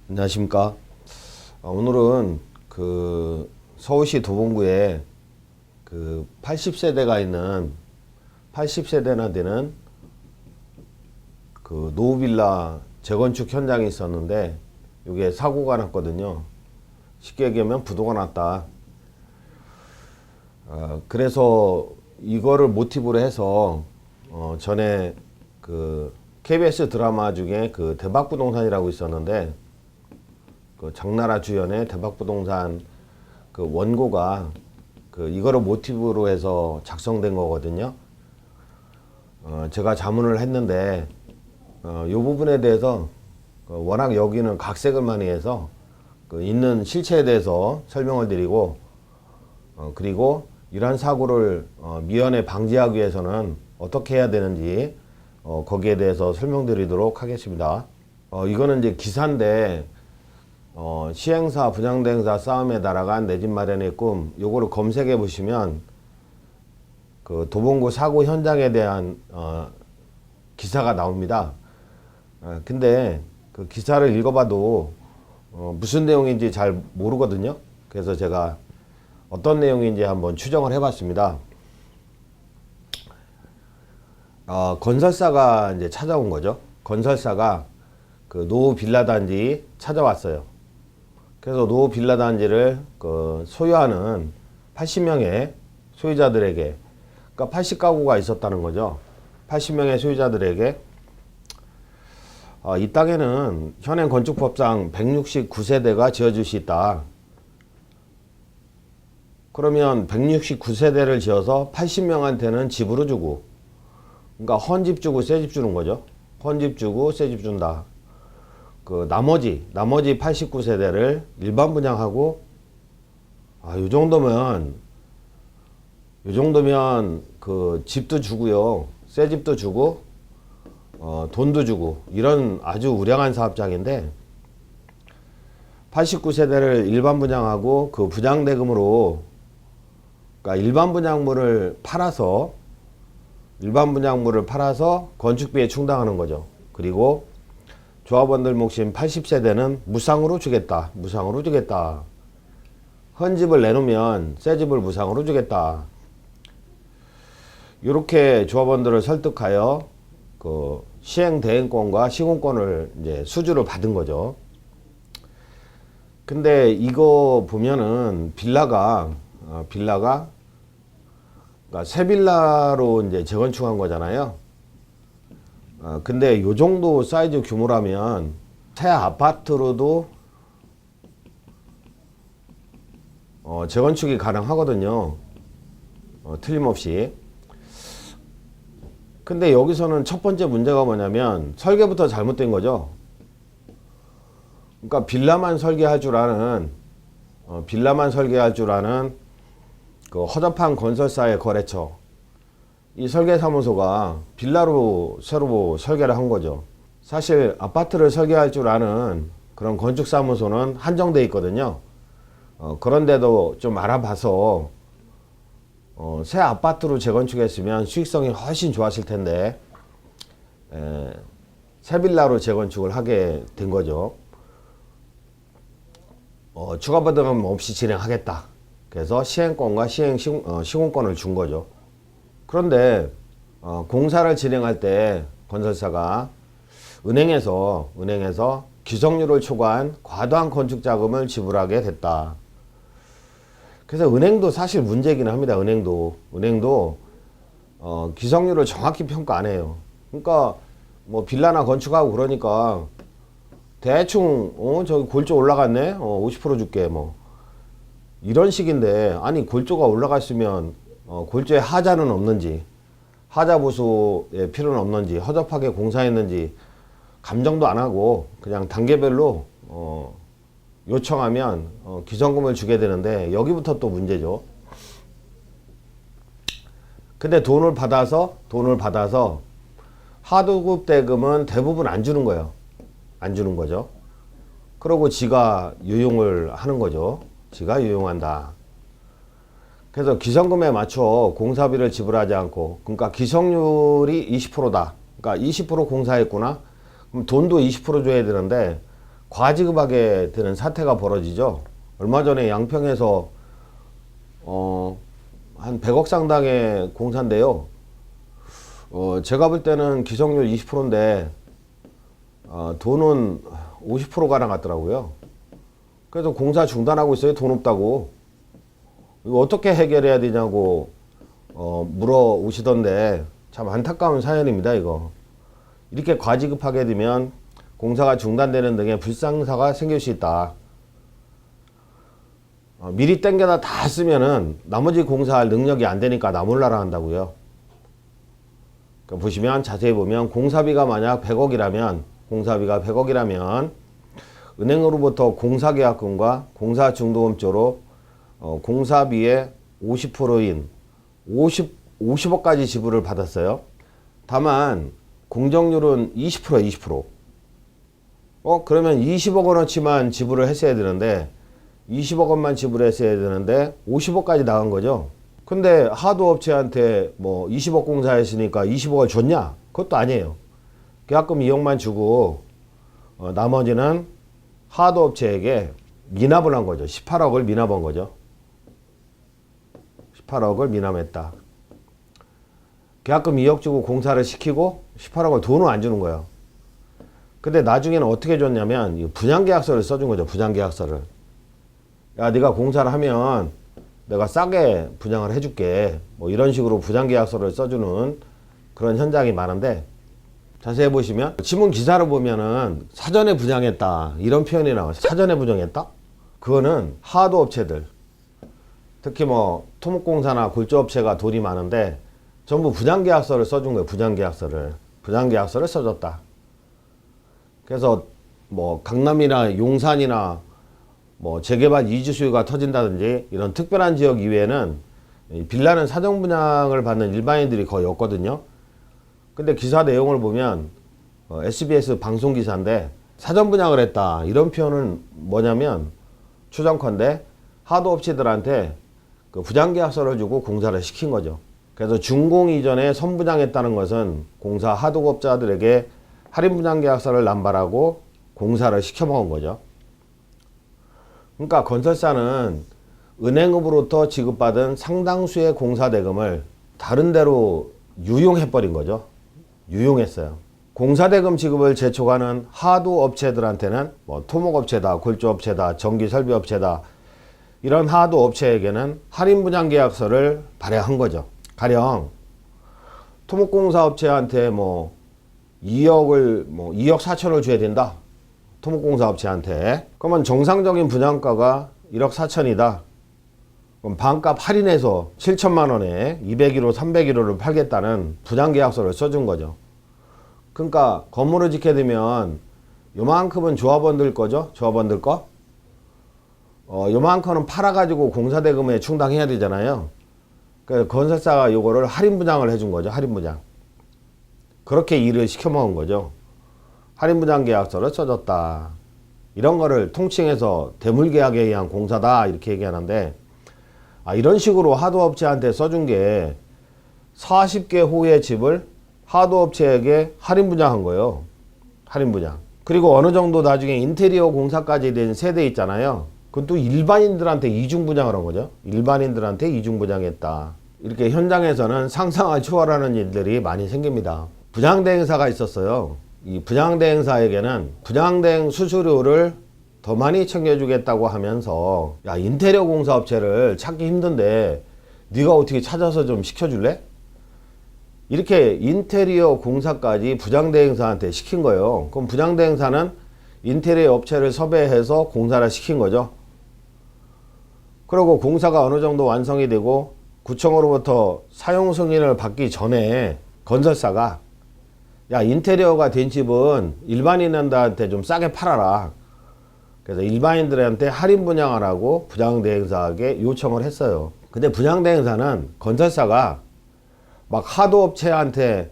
안녕하십니까. 오늘은 서울시 도봉구에 80세대가 있는 80세대나 되는 노후빌라 재건축 현장이 있었는데 이게 사고가 났거든요. 쉽게 얘기하면 부도가 났다. 그래서 이거를 모티브로 해서 전에 KBS 드라마 중에 대박부동산이라고 있었는데 장나라 주연의 대박부동산 원고가 이거를 모티브로 해서 작성된 거거든요. 제가 자문을 했는데 이 부분에 대해서 워낙 여기는 각색을 많이 해서 있는 실체에 대해서 설명을 드리고 그리고 이러한 사고를 미연에 방지하기 위해서는 어떻게 해야 되는지 거기에 대해서 설명드리도록 하겠습니다. 이거는 이제 기사인데 시행사 분양대행사 싸움에 날아간 내 집 마련의 꿈, 요거를 검색해 보시면 도봉구 사고 현장에 대한 기사가 나옵니다. 근데 그 기사를 읽어봐도 무슨 내용인지 잘 모르거든요. 그래서 제가 어떤 내용인지 한번 추정을 해봤습니다. 건설사가 이제 찾아온 거죠. 건설사가 노후 빌라 단지 찾아왔어요. 그래서 노후 빌라 단지를 소유하는 80명의 소유자들에게, 그러니까 80가구가 있었다는 거죠. 80명의 소유자들에게 이 땅에는 현행 건축법상 169세대가 지어질 수 있다. 그러면 169세대를 지어서 80명한테는 집으로 주고, 그러니까 헌집 주고 새집 주는 거죠. 헌집 주고 새집 준다. 나머지 89세대를 일반 분양하고, 요 정도면 집도 주고요, 새 집도 주고, 돈도 주고, 이런 아주 우량한 사업장인데 89세대를 일반 분양하고 그 분양대금으로, 그러니까 일반 분양물을 팔아서 건축비에 충당하는 거죠. 그리고 조합원들 몫인 80세대는 무상으로 주겠다. 헌집을 내놓으면 새 집을 무상으로 주겠다. 이렇게 조합원들을 설득하여 시행 대행권과 시공권을 이제 수주를 받은 거죠. 근데 이거 보면은 빌라가 그러니까 새 빌라로 이제 재건축한 거잖아요. 근데 요 정도 사이즈 규모라면 새 아파트로도 재건축이 가능하거든요. 틀림없이. 근데 여기서는 첫 번째 문제가 뭐냐면 설계부터 잘못된 거죠. 그러니까 빌라만 설계할 줄 아는 허접한 건설사의 거래처, 이 설계사무소가 빌라로 새로 설계를 한 거죠. 사실 아파트를 설계할 줄 아는 그런 건축사무소는 한정돼 있거든요. 그런데도 좀 알아봐서 새 아파트로 재건축했으면 수익성이 훨씬 좋았을 텐데 새 빌라로 재건축을 하게 된 거죠. 추가 부담 없이 진행하겠다. 그래서 시행권과 시공권을 준 거죠. 그런데 공사를 진행할 때 건설사가 은행에서 기성률을 초과한 과도한 건축자금을 지불하게 됐다. 그래서 은행도 사실 문제긴 합니다. 은행도 기성률을 정확히 평가 안 해요. 그러니까 뭐 빌라나 건축하고 그러니까 대충 저기 골조 올라갔네, 50% 줄게, 뭐 이런 식인데, 아니 골조가 올라갔으면 골조에 하자는 없는지, 하자 보수의 필요는 없는지, 허접하게 공사했는지 감정도 안 하고 그냥 단계별로 요청하면 기성금을 주게 되는데, 여기부터 또 문제죠. 근데 돈을 받아서 하도급 대금은 대부분 안 주는 거예요. 안 주는 거죠. 그러고 지가 유용을 하는 거죠. 지가 유용한다. 그래서 기성금에 맞춰 공사비를 지불하지 않고, 그러니까 기성률이 20%다. 그러니까 20% 공사했구나. 그럼 돈도 20% 줘야 되는데 과지급하게 되는 사태가 벌어지죠. 얼마 전에 양평에서 한 100억 상당의 공사인데요. 제가 볼 때는 기성률 20%인데 돈은 50%가 나갔더라고요. 그래서 공사 중단하고 있어요. 돈 없다고. 이거 어떻게 해결해야 되냐고 물어오시던데 참 안타까운 사연입니다. 이거 이렇게 과지급하게 되면 공사가 중단되는 등의 불상사가 생길 수 있다. 미리 땡겨다 다 쓰면은 나머지 공사할 능력이 안 되니까 나몰라라 한다고요. 그러니까 보시면 자세히 보면 공사비가 만약 100억이라면 은행으로부터 공사계약금과 공사중도금조로 공사비의 50%인 50억까지 지불을 받았어요. 다만 공정률은 20%. 그러면 20억 원어치만 지불을 했어야 되는데 20억 원만 지불했어야 되는데 50억까지 나간 거죠. 근데 하도 업체한테 뭐 20억 공사했으니까 20억을 줬냐? 그것도 아니에요. 계약금 2억만 주고 나머지는 하도 업체에게 미납을 한 거죠. 18억을 미납한 거죠. 18억을 미납했다. 계약금 2억 주고 공사를 시키고 18억을 돈을 안 주는 거예요. 근데 나중에는 어떻게 줬냐면 분양계약서를 써준 거죠. 분양계약서를. 야, 네가 공사를 하면 내가 싸게 분양을 해줄게. 뭐 이런 식으로 분양계약서를 써주는 그런 현장이 많은데 자세히 보시면 지문 기사를 보면은 사전에 분양했다 이런 표현이 나와요. 사전에 분양했다? 그거는 하도 업체들, 특히 뭐 토목공사나 골조업체가 돈이 많은데 전부 분양계약서를 써준 거예요. 분양계약서를 써줬다. 그래서 뭐 강남이나 용산이나 뭐 재개발 이주 수요가 터진다든지 이런 특별한 지역 이외에는 빌라는 사전 분양을 받는 일반인들이 거의 없거든요. 근데 기사 내용을 보면 SBS 방송 기사인데 사전 분양을 했다 이런 표현은 뭐냐면 추정컨대 하도 업체들한테 그 분양계약서를 주고 공사를 시킨 거죠. 그래서 준공 이전에 선분양했다는 것은 공사 하도업자들에게 할인 분양계약서를 남발하고 공사를 시켜먹은 거죠. 그러니까 건설사는 은행으로부터 지급받은 상당수의 공사대금을 다른 데로 유용해버린 거죠. 유용했어요. 공사대금 지급을 재촉하는 하도 업체들한테는 뭐 토목업체다, 골조업체다, 전기설비업체다 이런 하도 업체에게는 할인 분양계약서를 발행한 거죠. 가령 토목공사 업체한테 뭐 2억 4천을 줘야 된다. 토목공사 업체한테. 그러면 정상적인 분양가가 1억 4천이다. 그럼 반값 할인해서 7천만 원에 201호, 301호를 팔겠다는 분양계약서를 써준 거죠. 그러니까 건물을 짓게 되면 요만큼은 조합원들 거죠. 조합원들 거. 요만큼은 팔아가지고 공사대금에 충당해야 되잖아요. 그러니까 건설사가 요거를 할인 분양을 해준 거죠. 할인 분양. 그렇게 일을 시켜먹은 거죠. 할인 분양 계약서를 써줬다. 이런 거를 통칭해서 대물계약에 의한 공사다 이렇게 얘기하는데 이런 식으로 하도업체한테 써준 게 40개 호의 집을 하도업체에게 할인 분양한 거예요. 할인 분양. 그리고 어느 정도 나중에 인테리어 공사까지 된 세대 있잖아요. 그건 또 일반인들한테 이중 분양을 한 거죠. 일반인들한테 이중 분양했다. 이렇게 현장에서는 상상을 초월하는 일들이 많이 생깁니다. 분양대행사가 있었어요. 이 분양대행사에게는 분양대행 수수료를 더 많이 챙겨주겠다고 하면서 야, 인테리어 공사업체를 찾기 힘든데 네가 어떻게 찾아서 좀 시켜줄래? 이렇게 인테리어 공사까지 분양대행사한테 시킨 거예요. 그럼 분양대행사는 인테리어 업체를 섭외해서 공사를 시킨 거죠. 그리고 공사가 어느 정도 완성이 되고 구청으로부터 사용 승인을 받기 전에 건설사가 야, 인테리어가 된 집은 일반인한테 좀 싸게 팔아라. 그래서 일반인들한테 할인 분양하라고 분양대행사에게 요청을 했어요. 근데 분양대행사는 건설사가 막 하도업체한테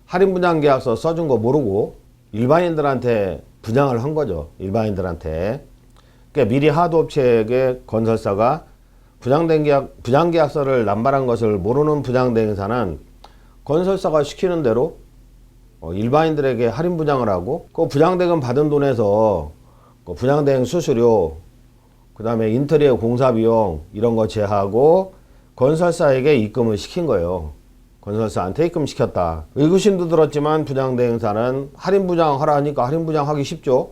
할인 분양계약서 써준 거 모르고 일반인들한테 분양을 한 거죠. 일반인들한테. 그러니까 미리 하도업체에게 건설사가 분양계약서를 남발한 것을 모르는 분양대행사는 건설사가 시키는 대로 일반인들에게 할인 분양을 하고 그 분양대금 받은 돈에서 그 분양대행 수수료, 그 다음에 인테리어 공사 비용 이런 거 제하고 건설사에게 입금을 시킨 거예요. 건설사한테 입금시켰다. 의구심도 들었지만 분양대행사는 할인 분양하라 하니까 할인 분양하기 쉽죠.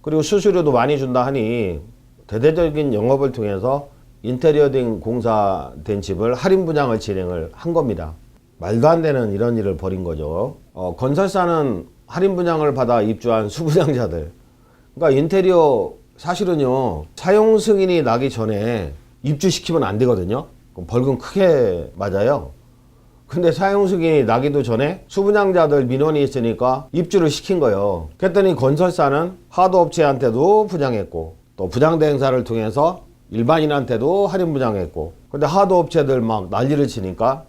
그리고 수수료도 많이 준다 하니 대대적인 영업을 통해서 인테리어 등 공사된 집을 할인 분양을 진행을 한 겁니다. 말도 안 되는 이런 일을 벌인 거죠. 건설사는 할인 분양을 받아 입주한 수분양자들, 그러니까 인테리어 사실은요 사용 승인이 나기 전에 입주시키면 안 되거든요. 그럼 벌금 크게 맞아요. 근데 사용 승인이 나기도 전에 수분양자들 민원이 있으니까 입주를 시킨 거예요. 그랬더니 건설사는 하도업체한테도 분양했고 또 분양대행사를 통해서 일반인한테도 할인 분양했고, 근데 하도업체들 막 난리를 치니까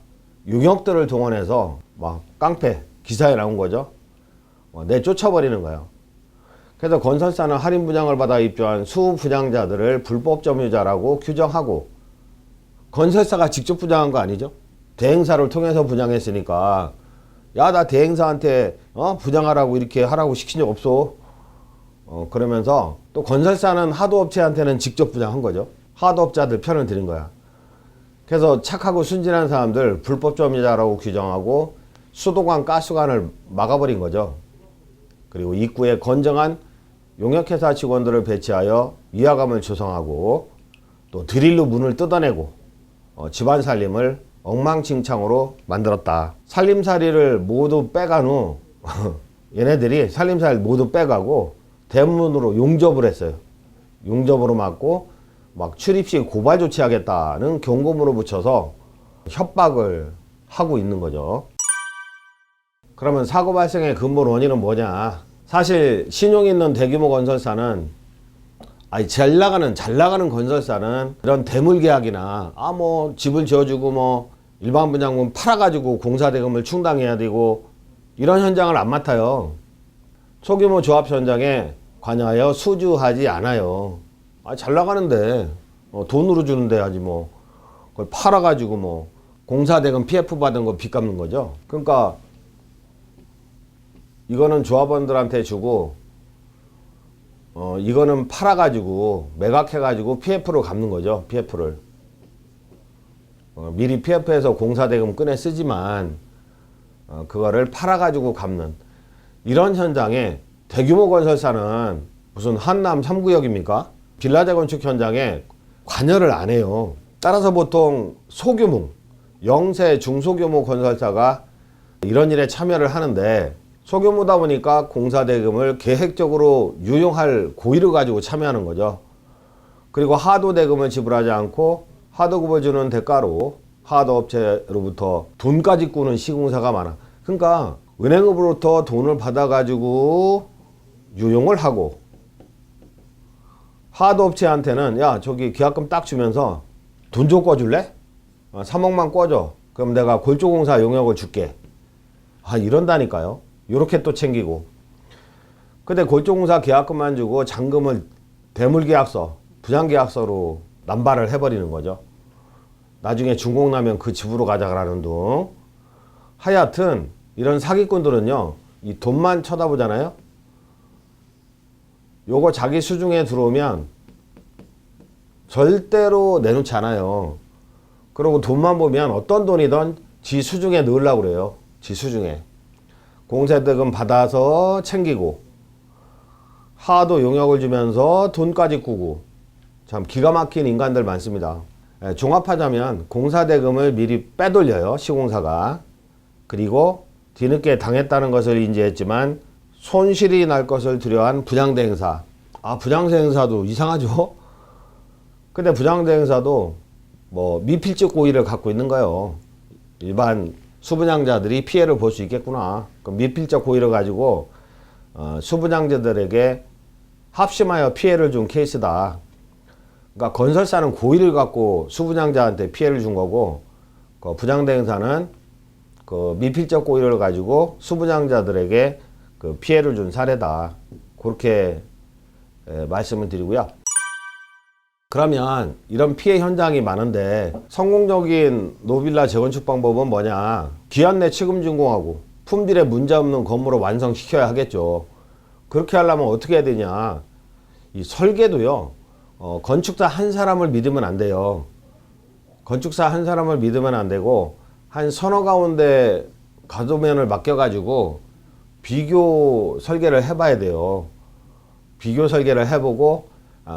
용역들을 동원해서 막 깡패 기사에 나온 거죠. 내쫓아버리는 거예요. 그래서 건설사는 할인 분양을 받아 입주한 수분양자들을 불법 점유자라고 규정하고, 건설사가 직접 분양한 거 아니죠. 대행사를 통해서 분양했으니까 야 나 대행사한테 분양하라고 이렇게 하라고 시킨 적 없어. 그러면서 또 건설사는 하도업체한테는 직접 분양한 거죠. 하도업자들 편을 들인 거야. 그래서 착하고 순진한 사람들 불법 점유자라고 규정하고 수도관 가스관을 막아버린 거죠. 그리고 입구에 건정한 용역회사 직원들을 배치하여 위화감을 조성하고 또 드릴로 문을 뜯어내고 집안 살림을 엉망진창으로 만들었다. 살림살이를 모두 빼간 후 얘네들이 살림살 모두 빼가고 대문으로 용접을 했어요. 용접으로 막고 막 출입시 고발 조치하겠다는 경고문을 붙여서 협박을 하고 있는 거죠. 그러면 사고 발생의 근본 원인은 뭐냐? 사실 신용 있는 대규모 건설사는 잘 나가는 건설사는 이런 대물 계약이나 뭐 집을 지어주고 뭐 일반 분양분 팔아가지고 공사대금을 충당해야 되고 이런 현장을 안 맡아요. 소규모 조합 현장에 관여하여 수주하지 않아요. 잘 나가는데 돈으로 주는데 하지 뭐 그걸 팔아가지고 뭐 공사대금 PF 받은 거 빚 갚는 거죠. 그러니까 이거는 조합원들한테 주고 이거는 팔아가지고 매각해가지고 PF로 갚는 거죠. PF를 미리 PF에서 공사대금 꺼내 쓰지만 그거를 팔아가지고 갚는 이런 현장에 대규모 건설사는 무슨 한남 3구역입니까? 빌라 재건축 현장에 관여를 안 해요. 따라서 보통 소규모, 영세 중소규모 건설사가 이런 일에 참여를 하는데 소규모다 보니까 공사대금을 계획적으로 유용할 고의를 가지고 참여하는 거죠. 그리고 하도대금을 지불하지 않고 하도급을 주는 대가로 하도업체로부터 돈까지 꾸는 시공사가 많아. 그러니까 은행으로부터 돈을 받아가지고 유용을 하고 하도업체한테는 야 저기 계약금 딱 주면서 돈 좀 꿔줄래? 3억만 꿔줘. 그럼 내가 골조공사 용역을 줄게. 이런다니까요. 요렇게 또 챙기고. 근데 골조공사 계약금만 주고 잔금을 대물계약서, 분양계약서로 남발을 해버리는 거죠. 나중에 준공나면 그 집으로 가져가라는 둥. 하여튼 이런 사기꾼들은요 이 돈만 쳐다보잖아요. 요거 자기 수중에 들어오면 절대로 내놓지 않아요. 그리고 돈만 보면 어떤 돈이든 지 수중에 넣으려고 그래요. 지 수중에. 공사대금 받아서 챙기고 하도 용역을 주면서 돈까지 꾸고 참 기가 막힌 인간들 많습니다. 종합하자면 공사대금을 미리 빼돌려요. 시공사가. 그리고 뒤늦게 당했다는 것을 인지했지만 손실이 날 것을 두려워한 분양대행사. 분양대행사도 이상하죠? 근데 분양대행사도 뭐 미필적 고의를 갖고 있는 거예요. 일반 수분양자들이 피해를 볼 수 있겠구나. 그럼 미필적 고의를 가지고 수분양자들에게 합심하여 피해를 준 케이스다. 그러니까 건설사는 고의를 갖고 수분양자한테 피해를 준 거고 그 분양대행사는 그 미필적 고의를 가지고 수분양자들에게 그 피해를 준 사례다. 그렇게 말씀을 드리고요. 그러면 이런 피해 현장이 많은데 성공적인 노빌라 재건축 방법은 뭐냐? 기한 내 취금 준공하고 품질에 문제없는 건물을 완성시켜야 하겠죠. 그렇게 하려면 어떻게 해야 되냐. 이 설계도요. 건축사 한 사람을 믿으면 안 돼요. 건축사 한 사람을 믿으면 안 되고 한 서너 가운데 가도면을 맡겨가지고 비교 설계를 해봐야 돼요. 비교 설계를 해보고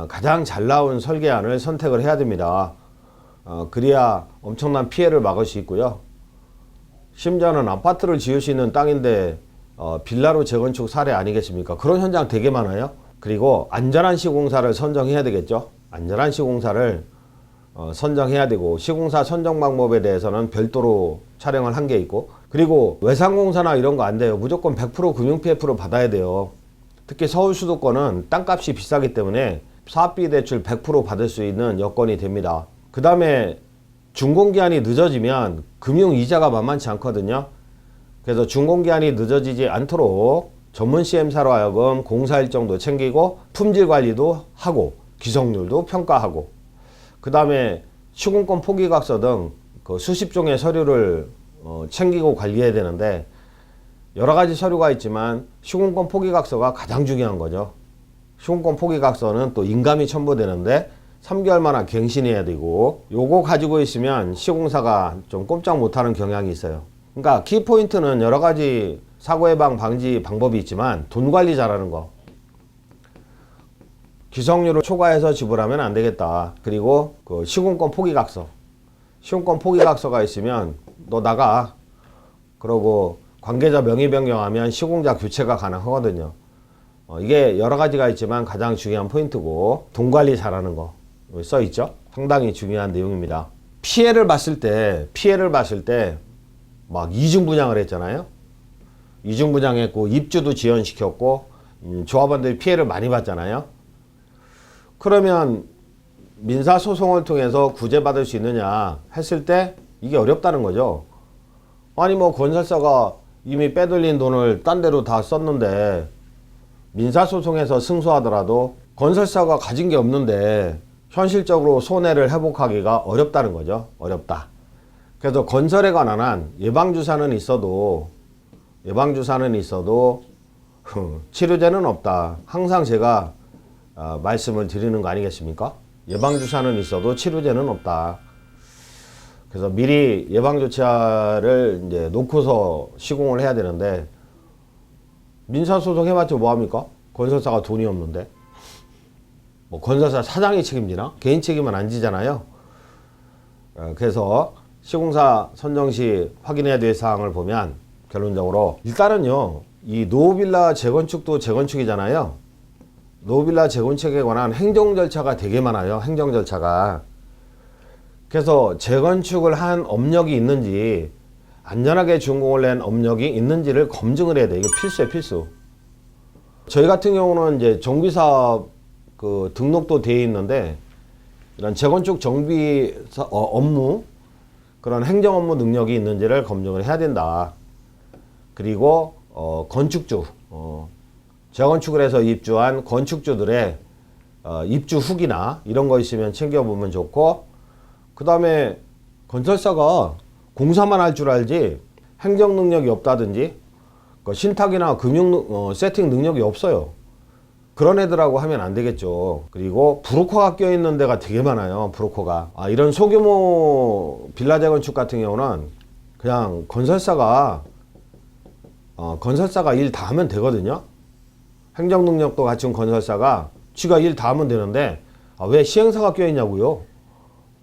가장 잘 나온 설계안을 선택을 해야 됩니다. 그래야 엄청난 피해를 막을 수 있고요. 심지어는 아파트를 지을 수 있는 땅인데 빌라로 재건축 사례 아니겠습니까? 그런 현장 되게 많아요. 그리고 안전한 시공사를 선정해야 되겠죠. 안전한 시공사를 선정해야 되고, 시공사 선정 방법에 대해서는 별도로 촬영을 한 게 있고, 그리고 외상공사나 이런 거 안 돼요. 무조건 100% 금융 PF를 받아야 돼요. 특히 서울 수도권은 땅값이 비싸기 때문에 사업비 대출 100% 받을 수 있는 여건이 됩니다. 그 다음에 준공기한이 늦어지면 금융 이자가 만만치 않거든요. 그래서 준공기한이 늦어지지 않도록 전문 CM사로 하여금 공사 일정도 챙기고 품질 관리도 하고 기성률도 평가하고, 그 다음에 시공권 포기각서 등 그 수십 종의 서류를 챙기고 관리해야 되는데, 여러 가지 서류가 있지만 시공권 포기각서가 가장 중요한 거죠. 시공권 포기각서는 또 인감이 첨부되는데 3개월마다 갱신해야 되고, 요거 가지고 있으면 시공사가 좀 꼼짝 못하는 경향이 있어요. 그러니까 키포인트는 여러 가지 사고 예방 방지 방법이 있지만 돈 관리 잘하는 거. 기성률을 초과해서 지불하면 안 되겠다. 그리고 그 시공권 포기각서. 시공권 포기각서가 있으면 너 나가. 그러고 관계자 명의 변경하면 시공자 교체가 가능하거든요. 이게 여러 가지가 있지만 가장 중요한 포인트고, 돈 관리 잘하는 거 써 있죠. 상당히 중요한 내용입니다. 피해를 봤을 때 막 이중 분양을 했잖아요. 이중 분양했고 입주도 지연시켰고 조합원들이 피해를 많이 봤잖아요. 그러면 민사소송을 통해서 구제받을 수 있느냐 했을 때 이게 어렵다는 거죠. 아니 뭐 건설사가 이미 빼돌린 돈을 딴 데로 다 썼는데 민사소송에서 승소하더라도 건설사가 가진 게 없는데 현실적으로 손해를 회복하기가 어렵다는 거죠. 어렵다. 그래서 건설에 관한 한 예방주사는 있어도 치료제는 없다. 항상 제가 말씀을 드리는 거 아니겠습니까? 예방주사는 있어도 치료제는 없다. 그래서 미리 예방조치를 이제 놓고서 시공을 해야 되는데, 민사소송 해봤자 뭐합니까? 건설사가 돈이 없는데. 뭐 건설사 사장이 책임지나? 개인 책임은 안 지잖아요. 그래서 시공사 선정 시 확인해야 될 사항을 보면 결론적으로 일단은요, 이 노후빌라 재건축도 재건축이잖아요. 노후빌라 재건축에 관한 행정 절차가 되게 많아요. 행정 절차가. 그래서 재건축을 한 업력이 있는지, 안전하게 준공을 낸 업력이 있는지를 검증을 해야 돼. 이거 필수예요, 필수. 저희 같은 경우는 이제 정비사업 그 등록도 되어 있는데, 이런 재건축 정비 업무, 그런 행정 업무 능력이 있는지를 검증을 해야 된다. 그리고 건축주, 재건축을 해서 입주한 건축주들의 입주 후기나 이런 거 있으면 챙겨보면 좋고, 그 다음에 건설사가 공사만 할 줄 알지 행정 능력이 없다든지 신탁이나 금융 세팅 능력이 없어요. 그런 애들하고 하면 안 되겠죠. 그리고 브로커가 껴있는 데가 되게 많아요. 브로커가. 이런 소규모 빌라 재건축 같은 경우는 그냥 건설사가 일 다 하면 되거든요. 행정 능력도 갖춘 건설사가 지가 일 다 하면 되는데 왜 시행사가 껴있냐고요.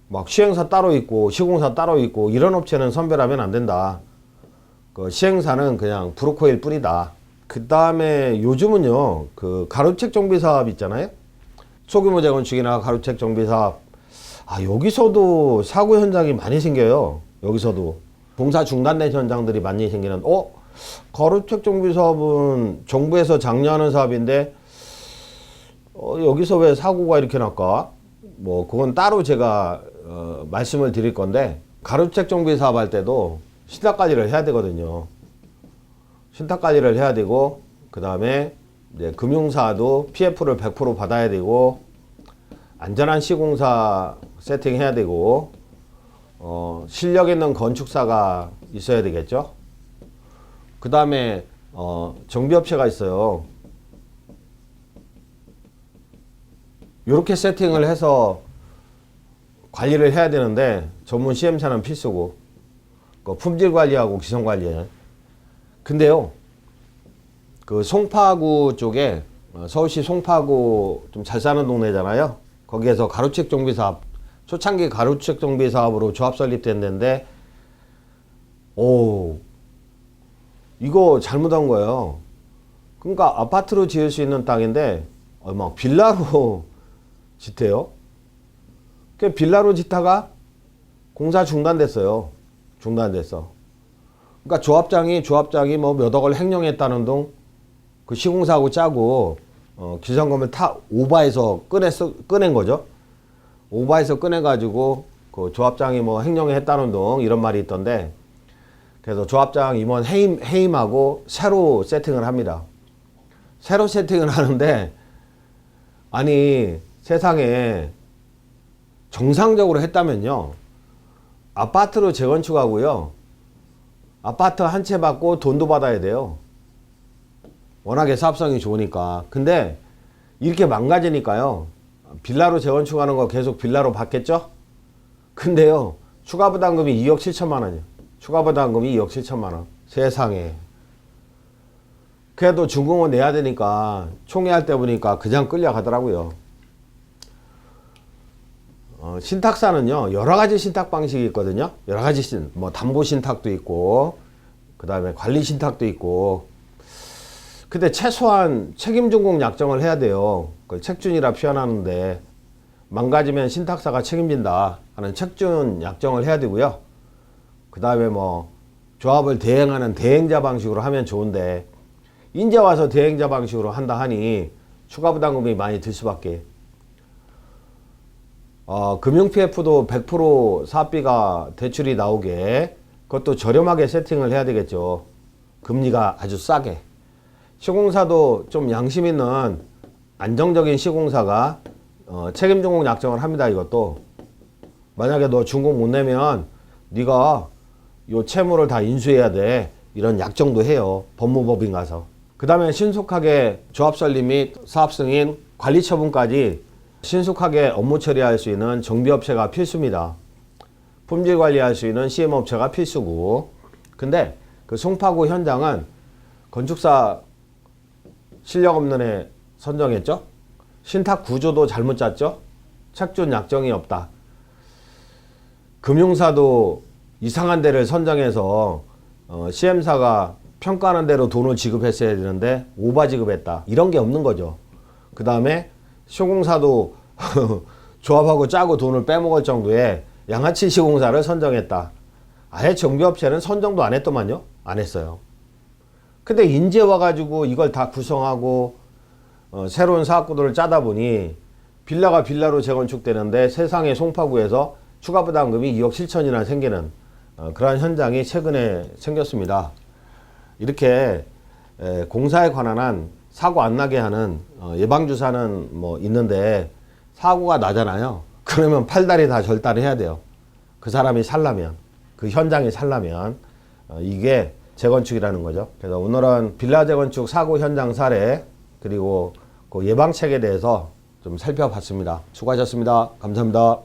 막 시행사 따로 있고 시공사 따로 있고 이런 업체는 선별하면 안 된다. 그 시행사는 그냥 브로커일 뿐이다. 그 다음에 요즘은요, 그 가로책 정비 사업 있잖아요. 소규모 재건축이나 가로책 정비 사업. 여기서도 사고 현장이 많이 생겨요. 여기서도 공사 중단된 현장들이 많이 생기는. 가로책 정비 사업은 정부에서 장려하는 사업인데 여기서 왜 사고가 이렇게 날까? 뭐 그건 따로 제가 말씀을 드릴 건데, 가로책 정비 사업 할 때도 신탁 관리를 해야 되거든요. 신탁 관리를 해야 되고, 그 다음에 이제 금융사도 PF를 100% 받아야 되고, 안전한 시공사 세팅해야 되고, 실력 있는 건축사가 있어야 되겠죠. 그 다음에 정비업체가 있어요. 이렇게 세팅을 해서 관리를 해야 되는데 전문 CM사는 필수고 그 품질 관리하고 기성 관리에. 근데요, 그 송파구 쪽에 서울시 송파구 좀 잘 사는 동네잖아요. 거기에서 가로책 정비 사업, 초창기 가로책 정비 사업으로 조합 설립된 데인데, 오, 이거 잘못한 거예요. 그러니까 아파트로 지을 수 있는 땅인데 막 빌라로 짓대요. 그 빌라로 짓다가 공사 중단됐어요. 중단됐어. 그러니까 조합장이 뭐 몇 억을 횡령했다는 둥, 그 시공사하고 짜고 기성금을 오바해서 꺼낸 거죠. 오바해서 꺼내가지고 그 조합장이 뭐 횡령했다는 둥 이런 말이 있던데, 그래서 조합장 임원 해임하고 새로 세팅을 합니다. 새로 세팅을 하는데, 아니 세상에 정상적으로 했다면요, 아파트로 재건축하고요, 아파트 한 채 받고 돈도 받아야 돼요. 워낙에 사업성이 좋으니까. 근데 이렇게 망가지니까요, 빌라로 재건축하는 거 계속 빌라로 받겠죠? 근데요, 추가 부담금이 2억 7천만 원이에요. 추가 부담금이 2억 7천만 원. 세상에. 그래도 준공은 내야 되니까 총회할 때 보니까 그냥 끌려가더라고요. 신탁사는요, 여러 가지 신탁 방식이 있거든요. 여러 가지 뭐 담보 신탁도 있고, 그 다음에 관리 신탁도 있고. 근데 최소한 책임 준공 약정을 해야 돼요. 그 책준이라 표현하는데, 망가지면 신탁사가 책임진다 하는 책준 약정을 해야 되고요. 그 다음에 뭐 조합을 대행하는 대행자 방식으로 하면 좋은데, 이제 와서 대행자 방식으로 한다 하니 추가 부담금이 많이 들 수밖에. 금융 PF도 100% 사업비가 대출이 나오게, 그것도 저렴하게 세팅을 해야 되겠죠. 금리가 아주 싸게. 시공사도 좀 양심 있는 안정적인 시공사가 책임 준공 약정을 합니다. 이것도 만약에 너 준공 못 내면 네가 요 채무를 다 인수해야 돼, 이런 약정도 해요. 법무법인 가서. 그 다음에 신속하게 조합 설립 및 사업 승인, 관리 처분까지 신속하게 업무 처리할 수 있는 정비업체가 필수입니다. 품질 관리할 수 있는 CM업체가 필수고. 근데 그 송파구 현장은 건축사 실력 없는 애 선정했죠. 신탁 구조도 잘못 짰죠. 책준 약정이 없다. 금융사도 이상한 데를 선정해서 CM사가 평가하는 대로 돈을 지급했어야 되는데 오바 지급했다. 이런 게 없는 거죠. 그 다음에 시공사도 조합하고 짜고 돈을 빼먹을 정도의 양아치 시공사를 선정했다. 아예 정비업체는 선정도 안 했더만요. 안 했어요. 근데 인제 와가지고 이걸 다 구성하고 새로운 사업구도를 짜다 보니 빌라가 빌라로 재건축되는데 세상에 송파구에서 추가 부담금이 2억 7천이나 생기는 그러한 현장이 최근에 생겼습니다. 이렇게 공사에 관한 한 사고 안 나게 하는 예방주사는 뭐 있는데, 사고가 나잖아요. 그러면 팔다리 다 절단해야 돼요. 그 사람이 살려면, 그 현장이 살려면. 이게 재건축이라는 거죠. 그래서 오늘은 빌라 재건축 사고 현장 사례, 그리고 그 예방책에 대해서 좀 살펴봤습니다. 수고하셨습니다. 감사합니다.